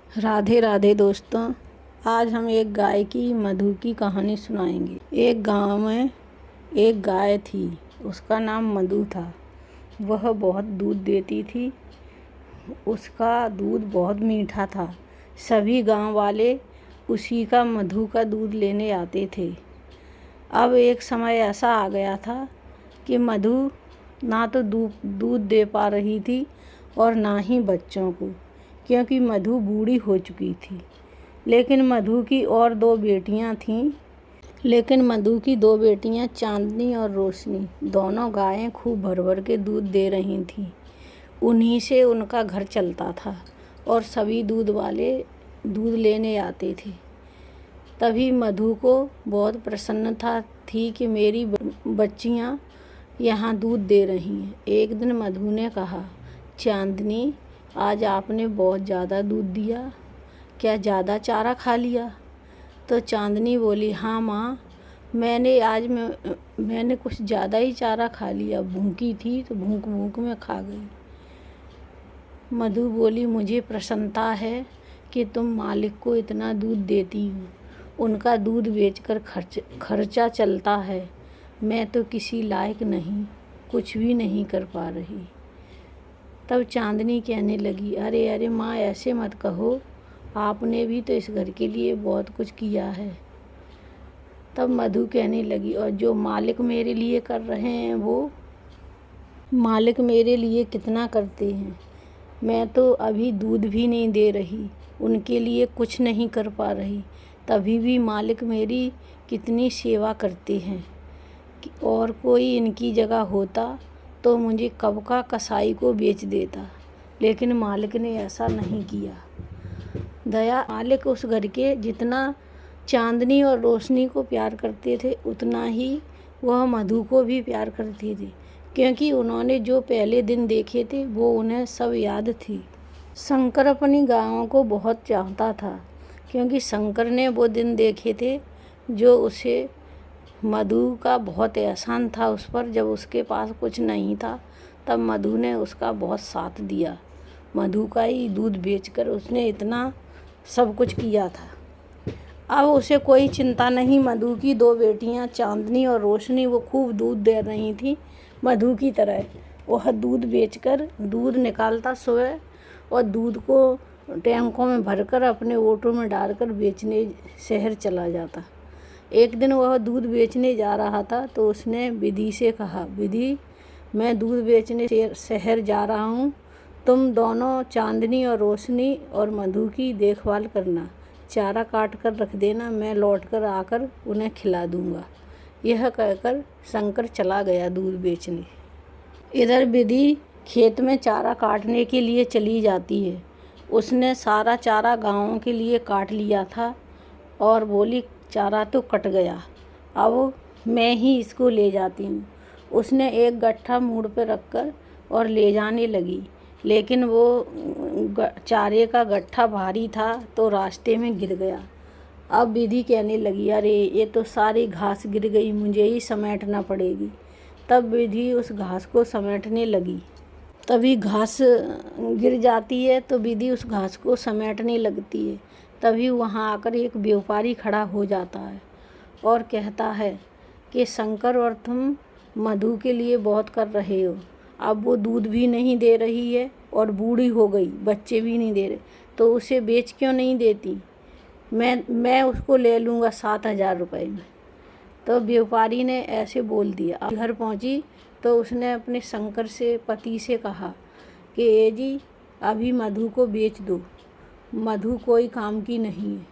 राधे राधे दोस्तों। आज हम एक गाय की मधु की कहानी सुनाएंगे। एक गांव में एक गाय थी। उसका नाम मधु था। वह बहुत दूध देती थी। उसका दूध बहुत मीठा था। सभी गांव वाले उसी का मधु का दूध लेने आते थे। अब एक समय ऐसा आ गया था कि मधु ना तो दूध दे पा रही थी और ना ही बच्चों को, क्योंकि मधु बूढ़ी हो चुकी थी। लेकिन मधु की दो बेटियां चांदनी और रोशनी, दोनों गायें खूब भर भर के दूध दे रही थीं। उन्हीं से उनका घर चलता था और सभी दूध वाले दूध लेने आते थे। तभी मधु को बहुत प्रसन्नता थी कि मेरी बच्चियां यहाँ दूध दे रही हैं। एक दिन मधु ने कहा, चांदनी, आज आपने बहुत ज़्यादा दूध दिया, क्या ज़्यादा चारा खा लिया? तो चांदनी बोली, हाँ माँ, मैंने कुछ ज़्यादा ही चारा खा लिया। भूखी थी तो भूख भूख में खा गई। मधु बोली, मुझे प्रसन्नता है कि तुम मालिक को इतना दूध देती हो। उनका दूध बेचकर खर्चा चलता है। मैं तो किसी लायक नहीं, कुछ भी नहीं कर पा रही। तब चांदनी कहने लगी, अरे अरे माँ, ऐसे मत कहो, आपने भी तो इस घर के लिए बहुत कुछ किया है। तब मधु कहने लगी, और जो मालिक मेरे लिए कर रहे हैं वो मालिक मेरे लिए कितना करते हैं। मैं तो अभी दूध भी नहीं दे रही, उनके लिए कुछ नहीं कर पा रही, तभी भी मालिक मेरी कितनी सेवा करते हैं। और कोई इनकी जगह होता तो मुझे कब का कसाई को बेच देता, लेकिन मालिक ने ऐसा नहीं किया। दया मालिक उस घर के जितना चांदनी और रोशनी को प्यार करते थे, उतना ही वह मधु को भी प्यार करते थे, क्योंकि उन्होंने जो पहले दिन देखे थे वो उन्हें सब याद थी। शंकर अपनी गायों को बहुत चाहता था, क्योंकि शंकर ने वो दिन देखे थे जो उसे मधु का बहुत एहसान था उस पर। जब उसके पास कुछ नहीं था तब मधु ने उसका बहुत साथ दिया। मधु का ही दूध बेचकर उसने इतना सब कुछ किया था। अब उसे कोई चिंता नहीं। मधु की दो बेटियां चांदनी और रोशनी वो खूब दूध दे रही थी मधु की तरह। वह दूध बेचकर दूध निकालता सुबह और दूध को टैंकों में भरकर अपने ऑटो में डालकर बेचने शहर चला जाता। एक दिन वह दूध बेचने जा रहा था तो उसने विधि से कहा, विधि, मैं दूध बेचने शहर जा रहा हूँ। तुम दोनों चांदनी और रोशनी और मधु की देखभाल करना, चारा काट कर रख देना, मैं लौट कर आकर उन्हें खिला दूँगा। यह कहकर शंकर चला गया दूध बेचने। इधर विधि खेत में चारा काटने के लिए चली जाती है। उसने सारा चारा गाँवों के लिए काट लिया था और बोली, चारा तो कट गया, अब मैं ही इसको ले जाती हूँ। उसने एक गट्ठा मूड़ पर रखकर और ले जाने लगी, लेकिन वो चारे का गट्ठा भारी था तो रास्ते में गिर गया। अब विधि कहने लगी, अरे ये तो सारी घास गिर गई, मुझे ही समेटना पड़ेगी। तब विधि उस घास को समेटने लगी। तभी घास गिर जाती है तो विधि उस घास को समेटने लगती है। तभी वहाँ आकर एक व्यापारी खड़ा हो जाता है और कहता है कि शंकर और तुम मधु के लिए बहुत कर रहे हो। अब वो दूध भी नहीं दे रही है और बूढ़ी हो गई, बच्चे भी नहीं दे रहे, तो उसे बेच क्यों नहीं देती? मैं उसको ले लूँगा 7,000 रुपये में। तो व्यापारी ने ऐसे बोल दिया। अब घर पहुँची तो उसने अपने शंकर से पति से कहा कि ए जी, अभी मधु को बेच दो, मधु कोई काम की नहीं है।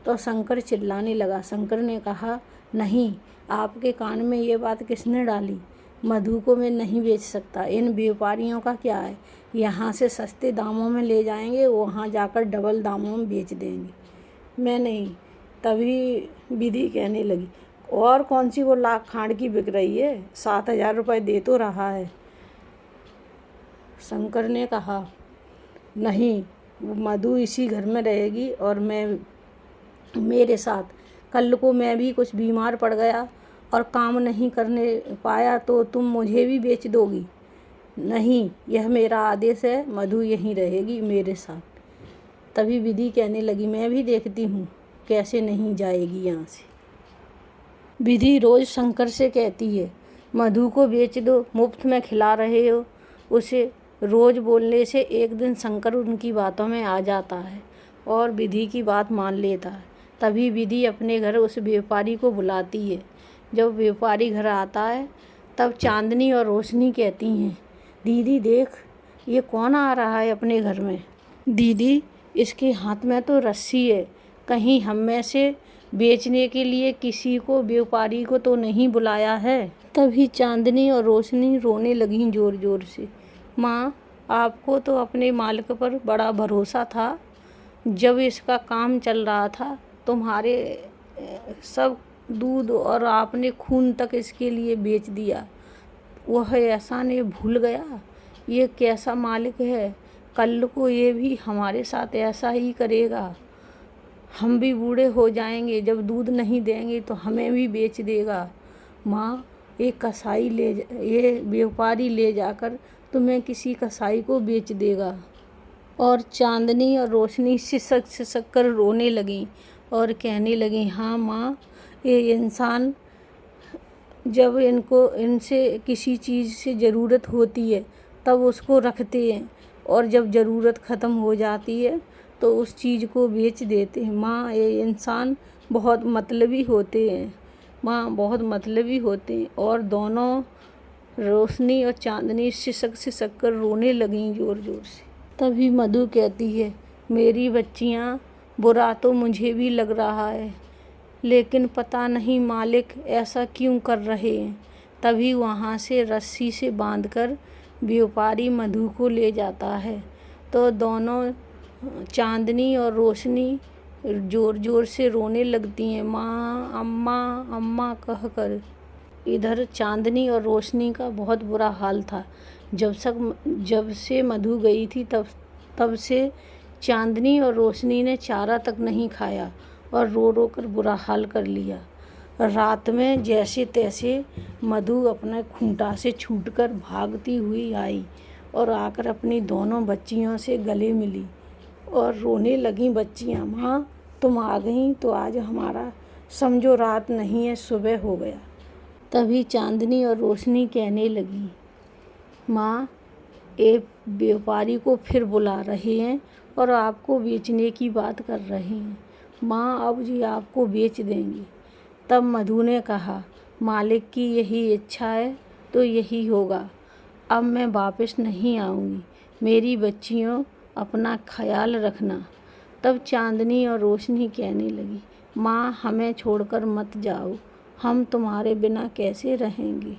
तो शंकर चिल्लाने लगा। शंकर ने कहा, नहीं, आपके कान में ये बात किसने डाली? मधु को मैं नहीं बेच सकता। इन व्यापारियों का क्या है, यहाँ से सस्ते दामों में ले जाएंगे, वहाँ जाकर डबल दामों में बेच देंगे, मैं नहीं। तभी विधि कहने लगी, और कौन सी वो लाख खांड की बिक रही है, 7,000 रुपये दे तो रहा है। शंकर ने कहा, नहीं, मधु इसी घर में रहेगी और मेरे साथ। कल को मैं भी कुछ बीमार पड़ गया और काम नहीं करने पाया तो तुम मुझे भी बेच दोगी? नहीं, यह मेरा आदेश है, मधु यहीं रहेगी मेरे साथ। तभी विधि कहने लगी, मैं भी देखती हूँ कैसे नहीं जाएगी यहाँ से। विधि रोज शंकर से कहती है, मधु को बेच दो, मुफ्त में खिला रहे हो उसे। रोज बोलने से एक दिन शंकर उनकी बातों में आ जाता है और विधि की बात मान लेता है। तभी विधि अपने घर उस व्यापारी को बुलाती है। जब व्यापारी घर आता है तब चांदनी और रोशनी कहती हैं, दीदी देख, ये कौन आ रहा है अपने घर में। दीदी, इसके हाथ में तो रस्सी है, कहीं हम में से बेचने के लिए किसी को व्यापारी को तो नहीं बुलाया है। तभी चांदनी और रोशनी रोने लगीं ज़ोर ज़ोर से। माँ, आपको तो अपने मालिक पर बड़ा भरोसा था। जब इसका काम चल रहा था तुम्हारे सब दूध और आपने खून तक इसके लिए बेच दिया। वह ऐसा नहीं भूल गया, ये कैसा मालिक है, कल को ये भी हमारे साथ ऐसा ही करेगा। हम भी बूढ़े हो जाएंगे, जब दूध नहीं देंगे तो हमें भी बेच देगा। माँ, ये व्यापारी ले जाकर तुम्हें किसी कसाई को बेच देगा। और चांदनी और रोशनी सिसक सिसक कर रोने लगी और कहने लगी, हाँ माँ, ये इंसान जब इनसे किसी चीज़ से ज़रूरत होती है तब उसको रखते हैं और जब ज़रूरत ख़त्म हो जाती है तो उस चीज़ को बेच देते हैं। माँ, ये इंसान बहुत मतलबी होते हैं। माँ, बहुत मतलबी होते हैं। और दोनों रोशनी और चांदनी सिसक सिसक कर रोने लगीं ज़ोर ज़ोर से। तभी मधु कहती है, मेरी बच्चियाँ, बुरा तो मुझे भी लग रहा है, लेकिन पता नहीं मालिक ऐसा क्यों कर रहे हैं। तभी वहाँ से रस्सी से बांधकर व्यापारी मधु को ले जाता है तो दोनों चांदनी और रोशनी ज़ोर ज़ोर से रोने लगती हैं, माँ, अम्मा, अम्मा कहकर। इधर चांदनी और रोशनी का बहुत बुरा हाल था। जब से मधु गई थी तब से चांदनी और रोशनी ने चारा तक नहीं खाया और रो रो कर बुरा हाल कर लिया। रात में जैसे तैसे मधु अपने खूंटा से छूटकर भागती हुई आई और आकर अपनी दोनों बच्चियों से गले मिली और रोने लगीं बच्चियाँ, माँ, तुम आ गई तो आज हमारा समझो रात नहीं है, सुबह हो गया। तभी चांदनी और रोशनी कहने लगी, माँ, एक व्यापारी को फिर बुला रहे हैं और आपको बेचने की बात कर रहे हैं। माँ, अब जी आपको बेच देंगे। तब मधु ने कहा, मालिक की यही इच्छा है तो यही होगा। अब मैं वापस नहीं आऊँगी। मेरी बच्चियों, अपना ख्याल रखना। तब चांदनी और रोशनी कहने लगी, माँ, हमें छोड़कर मत जाओ, हम तुम्हारे बिना कैसे रहेंगे।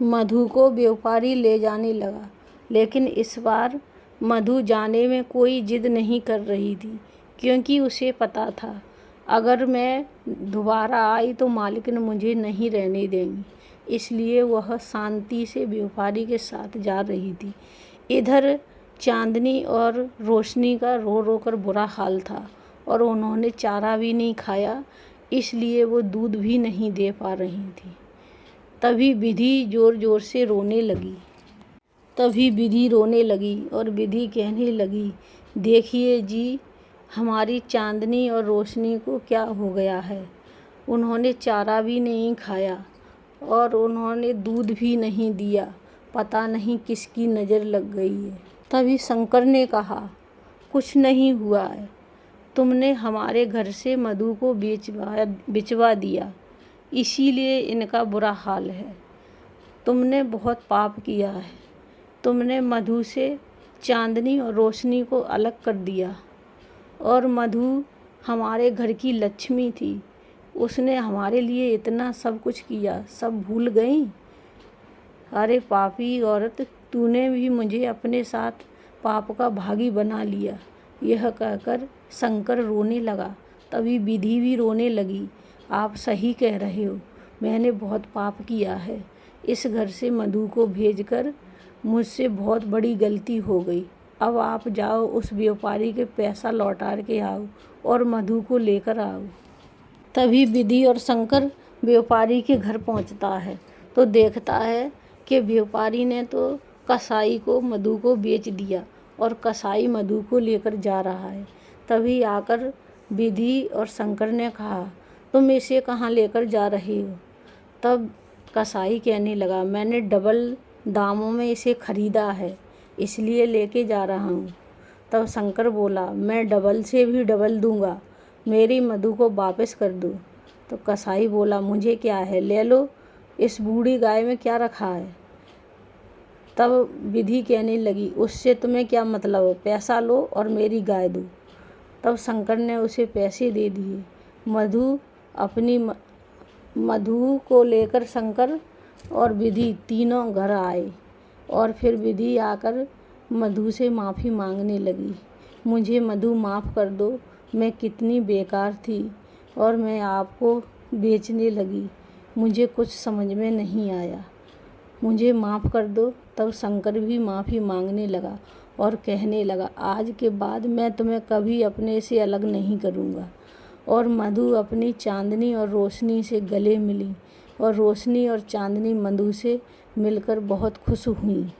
मधु को व्यापारी ले जाने लगा, लेकिन इस बार मधु जाने में कोई जिद नहीं कर रही थी, क्योंकि उसे पता था अगर मैं दोबारा आई तो मालिकन मुझे नहीं रहने देंगी। इसलिए वह शांति से व्यापारी के साथ जा रही थी। इधर चांदनी और रोशनी का रो रो कर बुरा हाल था और उन्होंने चारा भी नहीं खाया, इसलिए वो दूध भी नहीं दे पा रही थी। तभी विधि ज़ोर ज़ोर से रोने लगी। और विधि कहने लगी, देखिए जी, हमारी चांदनी और रोशनी को क्या हो गया है। उन्होंने चारा भी नहीं खाया और उन्होंने दूध भी नहीं दिया, पता नहीं किसकी नज़र लग गई है। तभी शंकर ने कहा, कुछ नहीं हुआ है, तुमने हमारे घर से मधु को बिचवा दिया, इसीलिए इनका बुरा हाल है। तुमने बहुत पाप किया है। तुमने मधु से चांदनी और रोशनी को अलग कर दिया और मधु हमारे घर की लक्ष्मी थी, उसने हमारे लिए इतना सब कुछ किया, सब भूल गई। अरे पापी औरत, तूने भी मुझे अपने साथ पाप का भागी बना लिया। यह कहकर शंकर रोने लगा। तभी विधि भी रोने लगी, आप सही कह रहे हो, मैंने बहुत पाप किया है। इस घर से मधु को भेजकर मुझसे बहुत बड़ी गलती हो गई। अब आप जाओ, उस व्यापारी के पैसा लौटा के आओ और मधु को लेकर आओ। तभी विधि और शंकर व्यापारी के घर पहुंचता है तो देखता है कि व्यापारी ने तो कसाई को मधु को बेच दिया और कसाई मधु को लेकर जा रहा है। तभी आकर विधि और शंकर ने कहा, तुम इसे कहाँ लेकर जा रहे हो? तब कसाई कहने लगा, मैंने डबल दामों में इसे खरीदा है, इसलिए लेके जा रहा हूँ। तब शंकर बोला, मैं डबल से भी डबल दूंगा, मेरी मधु को वापस कर दो। तो कसाई बोला, मुझे क्या है, ले लो, इस बूढ़ी गाय में क्या रखा है। तब विधि कहने लगी, उससे तुम्हें क्या मतलब है, पैसा लो और मेरी गाय दो। तब शंकर ने उसे पैसे दे दिए। मधु को लेकर शंकर और विधि तीनों घर आए और फिर विधि आकर मधु से माफ़ी मांगने लगी। मुझे मधु माफ़ कर दो, मैं कितनी बेकार थी और मैं आपको बेचने लगी, मुझे कुछ समझ में नहीं आया, मुझे माफ़ कर दो। तब शंकर भी माफ़ी मांगने लगा और कहने लगा, आज के बाद मैं तुम्हें कभी अपने से अलग नहीं करूँगा। और मधु अपनी चांदनी और रोशनी से गले मिली और रोशनी और चांदनी मधु से मिलकर बहुत खुश हुई।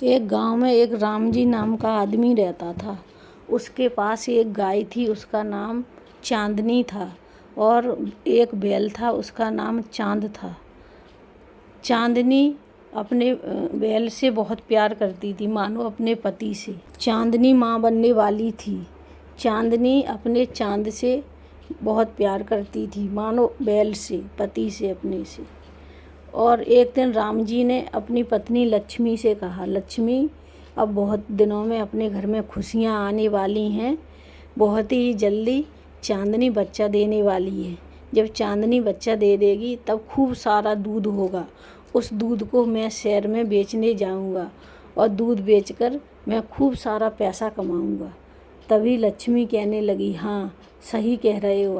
एक गांव में एक राम जी नाम का आदमी रहता था। उसके पास एक गाय थी, उसका नाम चांदनी था, और एक बैल था, उसका नाम चांद था। चांदनी अपने बैल से बहुत प्यार करती थी, मानो अपने पति से। चांदनी माँ बनने वाली थी। चांदनी अपने चांद से बहुत प्यार करती थी, मानो बैल से, पति से, अपने से। और एक दिन राम जी ने अपनी पत्नी लक्ष्मी से कहा, लक्ष्मी, अब बहुत दिनों में अपने घर में खुशियाँ आने वाली हैं, बहुत ही जल्दी चांदनी बच्चा देने वाली है। जब चांदनी बच्चा दे देगी तब खूब सारा दूध होगा, उस दूध को मैं शहर में बेचने जाऊंगा और दूध बेचकर मैं खूब सारा पैसा कमाऊंगा। तभी लक्ष्मी कहने लगी, हाँ सही कह रहे हो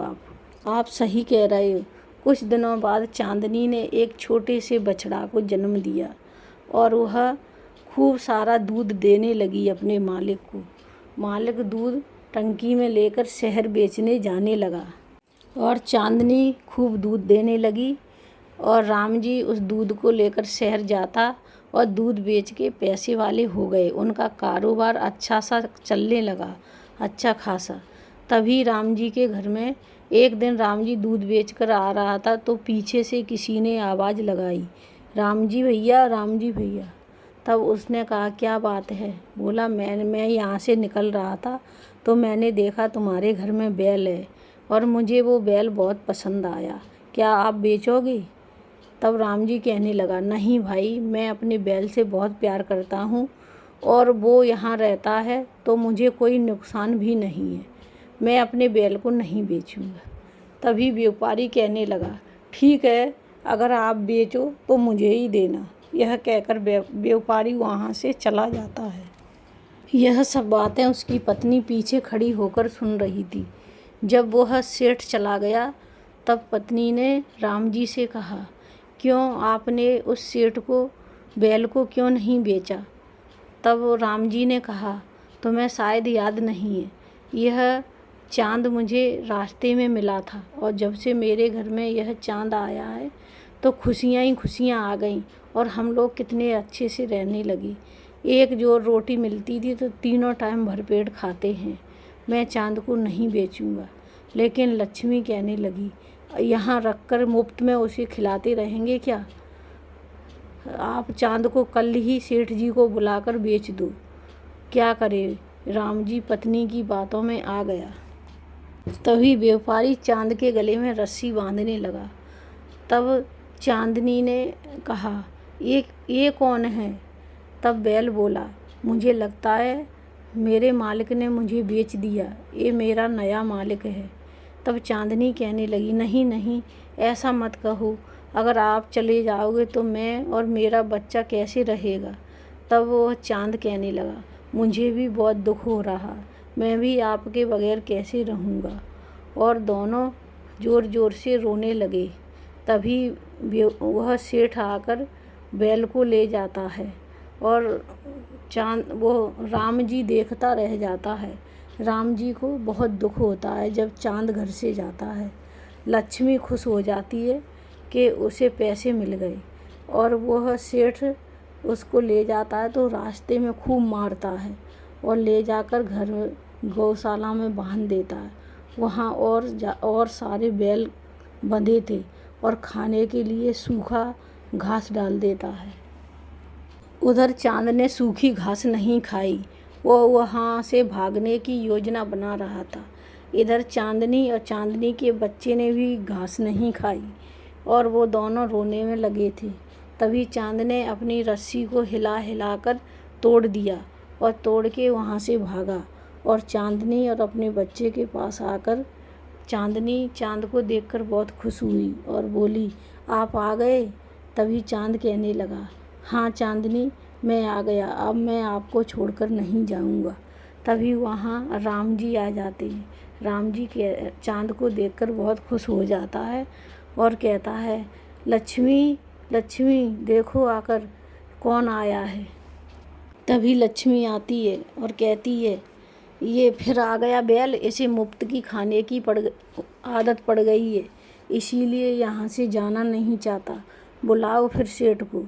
आप सही कह रहे हो। कुछ दिनों बाद चांदनी ने एक छोटे से बछड़ा को जन्म दिया और वह खूब सारा दूध देने लगी अपने मालिक को। मालिक दूध टंकी में लेकर शहर बेचने जाने लगा और चांदनी खूब दूध देने लगी और राम जी उस दूध को लेकर शहर जाता और दूध बेच के पैसे वाले हो गए। उनका कारोबार अच्छा सा चलने लगा, अच्छा खासा। तभी राम जी के घर में एक दिन राम जी दूध बेचकर आ रहा था तो पीछे से किसी ने आवाज़ लगाई, राम जी भैया, राम जी भैया। तब उसने कहा, क्या बात है? बोला, मैं यहाँ से निकल रहा था तो मैंने देखा तुम्हारे घर में बैल है और मुझे वो बैल बहुत पसंद आया, क्या आप बेचोगे? तब राम जी कहने लगा, नहीं भाई, मैं अपने बैल से बहुत प्यार करता हूँ और वो यहाँ रहता है तो मुझे कोई नुकसान भी नहीं है, मैं अपने बैल को नहीं बेचूँगा। तभी व्यापारी कहने लगा, ठीक है, अगर आप बेचो तो मुझे ही देना। यह कहकर व्यापारी वहाँ से चला जाता है। यह सब बातें उसकी पत्नी पीछे खड़ी होकर सुन रही थी। जब वह सेठ चला गया तब पत्नी ने राम जी से कहा, क्यों आपने उस सेठ को बैल को क्यों नहीं बेचा? तब राम जी ने कहा, तुम्हें शायद याद नहीं है, यह चांद मुझे रास्ते में मिला था और जब से मेरे घर में यह चांद आया है तो खुशियाँ ही खुशियाँ आ गईं और हम लोग कितने अच्छे से रहने लगे। एक जो रोटी मिलती थी तो तीनों टाइम भरपेट खाते हैं। मैं चांद को नहीं बेचूंगा। लेकिन लक्ष्मी कहने लगी, यहाँ रखकर मुफ्त में उसे खिलाते रहेंगे क्या? आप चांद को कल ही सेठ जी को बुलाकर बेच दो। क्या करे? राम जी पत्नी की बातों में आ गया। तभी व्यापारी चांद के गले में रस्सी बांधने लगा। तब चांदनी ने कहा, ये कौन है? तब बैल बोला, मुझे लगता है मेरे मालिक ने मुझे बेच दिया, ये मेरा नया मालिक है। तब चांदनी कहने लगी, नहीं नहीं, ऐसा मत कहो, अगर आप चले जाओगे तो मैं और मेरा बच्चा कैसे रहेगा? तब वो चांद कहने लगा, मुझे भी बहुत दुख हो रहा, मैं भी आपके बगैर कैसे रहूँगा। और दोनों ज़ोर ज़ोर से रोने लगे। तभी वह सेठ आकर बैल को ले जाता है और वो राम जी देखता रह जाता है। राम जी को बहुत दुख होता है जब चांद घर से जाता है। लक्ष्मी खुश हो जाती है कि उसे पैसे मिल गए और वह सेठ उसको ले जाता है तो रास्ते में खूब मारता है और ले जाकर घर गौशाला में बांध देता है। वहाँ और सारे बैल बंधे थे और खाने के लिए सूखा घास डाल देता है। उधर चांद ने सूखी घास नहीं खाई, वो वहाँ से भागने की योजना बना रहा था। इधर चांदनी और चांदनी के बच्चे ने भी घास नहीं खाई और वो दोनों रोने में लगे थे। तभी चांद ने अपनी रस्सी को हिला हिलाकर तोड़ दिया और तोड़ के वहाँ से भागा और चांदनी और अपने बच्चे के पास आकर चांदनी चांद को देखकर बहुत खुश हुई और बोली, आप आ गए। तभी चांद कहने लगा, हाँ चांदनी, मैं आ गया, अब मैं आपको छोड़कर नहीं जाऊंगा। तभी वहाँ राम जी आ जाते हैं। राम जी के चांद को देखकर बहुत खुश हो जाता है और कहता है, लक्ष्मी लक्ष्मी देखो आकर कौन आया है। तभी लक्ष्मी आती है और कहती है, ये फिर आ गया बैल, इसे मुफ्त की खाने की आदत पड़ गई है, इसीलिए यहाँ से जाना नहीं चाहता। बुलाओ फिर सेठ को।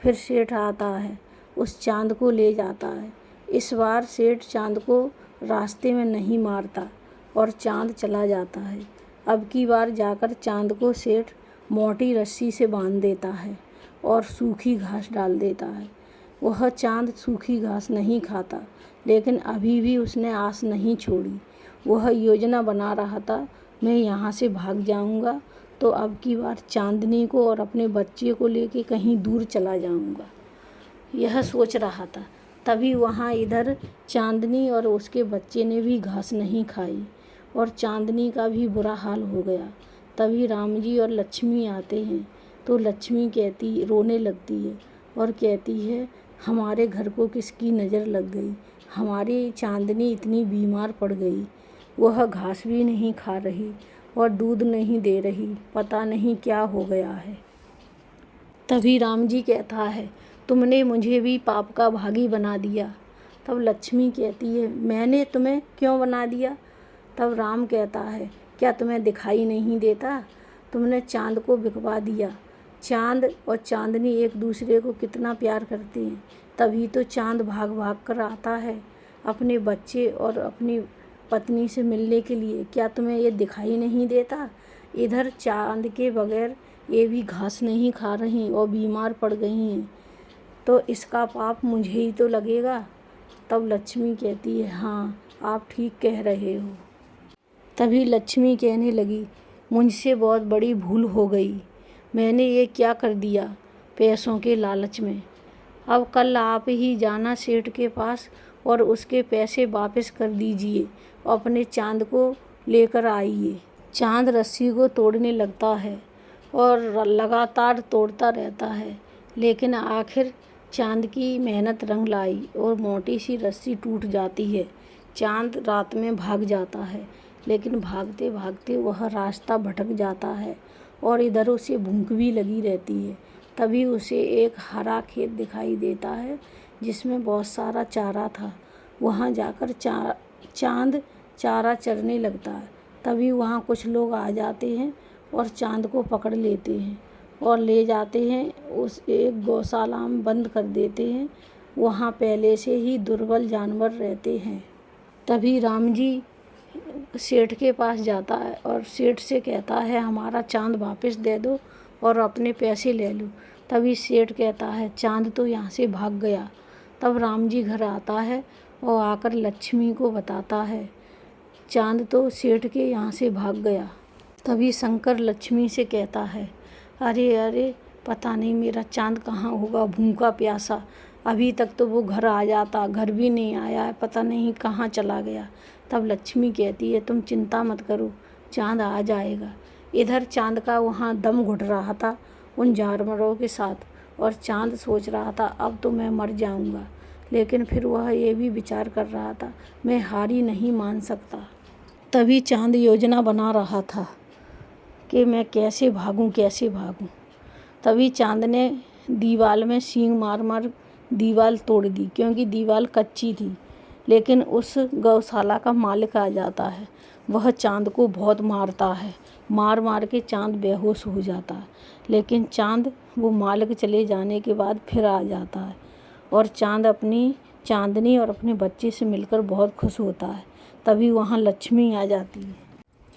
फिर सेठ आता है, उस चांद को ले जाता है। इस बार सेठ चांद को रास्ते में नहीं मारता और चांद चला जाता है। अब की बार जाकर चांद को सेठ मोटी रस्सी से बांध देता है और सूखी घास डाल देता है। वह चांद सूखी घास नहीं खाता, लेकिन अभी भी उसने आस नहीं छोड़ी। वह योजना बना रहा था, मैं यहाँ से भाग जाऊँगा तो अब की बार चांदनी को और अपने बच्चे को लेके कहीं दूर चला जाऊँगा, यह सोच रहा था। तभी वहाँ इधर चांदनी और उसके बच्चे ने भी घास नहीं खाई और चांदनी का भी बुरा हाल हो गया। तभी राम जी और लक्ष्मी आते हैं तो लक्ष्मी रोने लगती है और कहती है, हमारे घर को किसकी नज़र लग गई, हमारी चांदनी इतनी बीमार पड़ गई, वह घास भी नहीं खा रही और दूध नहीं दे रही, पता नहीं क्या हो गया है। तभी राम जी कहता है, तुमने मुझे भी पाप का भागी बना दिया। तब लक्ष्मी कहती है, मैंने तुम्हें क्यों बना दिया। तब राम कहता है, क्या तुम्हें दिखाई नहीं देता, तुमने चांद को बिकवा दिया। चांद और चांदनी एक दूसरे को कितना प्यार करते हैं, तभी तो चांद भाग भाग कर आता है अपने बच्चे और अपनी पत्नी से मिलने के लिए। क्या तुम्हें ये दिखाई नहीं देता। इधर चांद के बगैर ये भी घास नहीं खा रही और बीमार पड़ गई हैं, तो इसका पाप मुझे ही तो लगेगा। तब लक्ष्मी कहती है, हाँ आप ठीक कह रहे हो। तभी लक्ष्मी कहने लगी, मुझसे बहुत बड़ी भूल हो गई, मैंने ये क्या कर दिया पैसों के लालच में। अब कल आप ही जाना सेठ के पास और उसके पैसे वापस कर दीजिए और अपने चांद को लेकर आइए। चांद रस्सी को तोड़ने लगता है और लगातार तोड़ता रहता है, लेकिन आखिर चांद की मेहनत रंग लाई और मोटी सी रस्सी टूट जाती है। चांद रात में भाग जाता है, लेकिन भागते भागते वह रास्ता भटक जाता है और इधर उसे भूख भी लगी रहती है। तभी उसे एक हरा खेत दिखाई देता है जिसमें बहुत सारा चारा था। वहाँ जाकर चांद चारा चरने लगता है। तभी वहाँ कुछ लोग आ जाते हैं और चांद को पकड़ लेते हैं और ले जाते हैं, उस एक गौशाला में बंद कर देते हैं। वहाँ पहले से ही दुर्बल जानवर रहते हैं। तभी राम जी सेठ के पास जाता है और सेठ से कहता है, हमारा चांद वापस दे दो और अपने पैसे ले लो। तभी सेठ कहता है, चांद तो यहाँ से भाग गया। तब राम जी घर आता है और आकर लक्ष्मी को बताता है, चांद तो सेठ के यहाँ से भाग गया। तभी शंकर लक्ष्मी से कहता है, अरे अरे, पता नहीं मेरा चांद कहाँ होगा, भूखा प्यासा, अभी तक तो वो घर आ जाता, घर भी नहीं आया है, पता नहीं कहाँ चला गया। तब लक्ष्मी कहती है, तुम चिंता मत करो, चांद आ जाएगा। इधर चांद का वहाँ दम घुट रहा था उन जानवरों के साथ और चांद सोच रहा था, अब तो मैं मर जाऊँगा, लेकिन फिर वह ये भी विचार कर रहा था, मैं हारी नहीं मान सकता। तभी चांद योजना बना रहा था कि मैं कैसे भागूं कैसे भागूं। तभी चांद ने दीवार में सींग मार मार दीवार तोड़ दी, क्योंकि दीवार कच्ची थी। लेकिन उस गौशाला का मालिक आ जाता है, वह चांद को बहुत मारता है, मार मार के चांद बेहोश हो जाता है। लेकिन चांद वो मालिक चले जाने के बाद फिर आ जाता है और चांद अपनी चांदनी और अपने बच्चे से मिलकर बहुत खुश होता है। तभी वहाँ लक्ष्मी आ जाती है।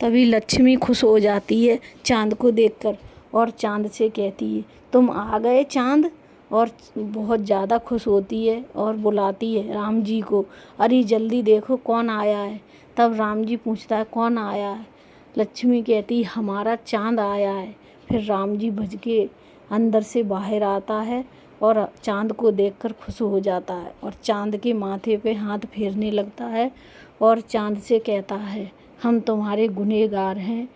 तभी लक्ष्मी खुश हो जाती है चाँद को देखकर और चाँद से कहती है, तुम आ गए चाँद। और बहुत ज़्यादा खुश होती है और बुलाती है राम जी को, अरे जल्दी देखो कौन आया है। तब राम जी पूछता है, कौन आया है। लक्ष्मी कहती, हमारा चाँद आया है। फिर राम जी भज के अंदर से बाहर आता है और चाँद को देखकर खुश हो जाता है और चाँद के माथे पे हाथ फेरने लगता है और चाँद से कहता है, हम तुम्हारे गुनहगार हैं,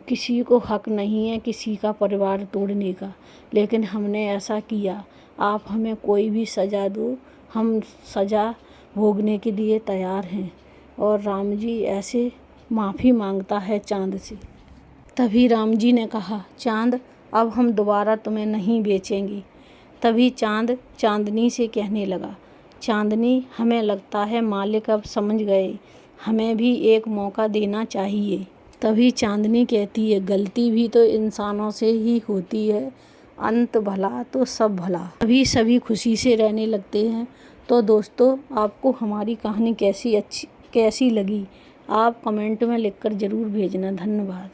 किसी को हक नहीं है किसी का परिवार तोड़ने का, लेकिन हमने ऐसा किया, आप हमें कोई भी सज़ा दो, हम सज़ा भोगने के लिए तैयार हैं। और राम जी ऐसे माफ़ी मांगता है चाँद से। तभी राम जी ने कहा, चाँद अब हम दोबारा तुम्हें नहीं बेचेंगे। तभी चाँद चाँदनी से कहने लगा, चाँदनी हमें लगता है मालिक अब समझ गए, हमें भी एक मौका देना चाहिए। तभी चाँदनी कहती है, गलती भी तो इंसानों से ही होती है, अंत भला तो सब भला। अभी सभी खुशी से रहने लगते हैं। तो दोस्तों, आपको हमारी कहानी कैसी लगी आप कमेंट में लिखकर ज़रूर भेजना। धन्यवाद।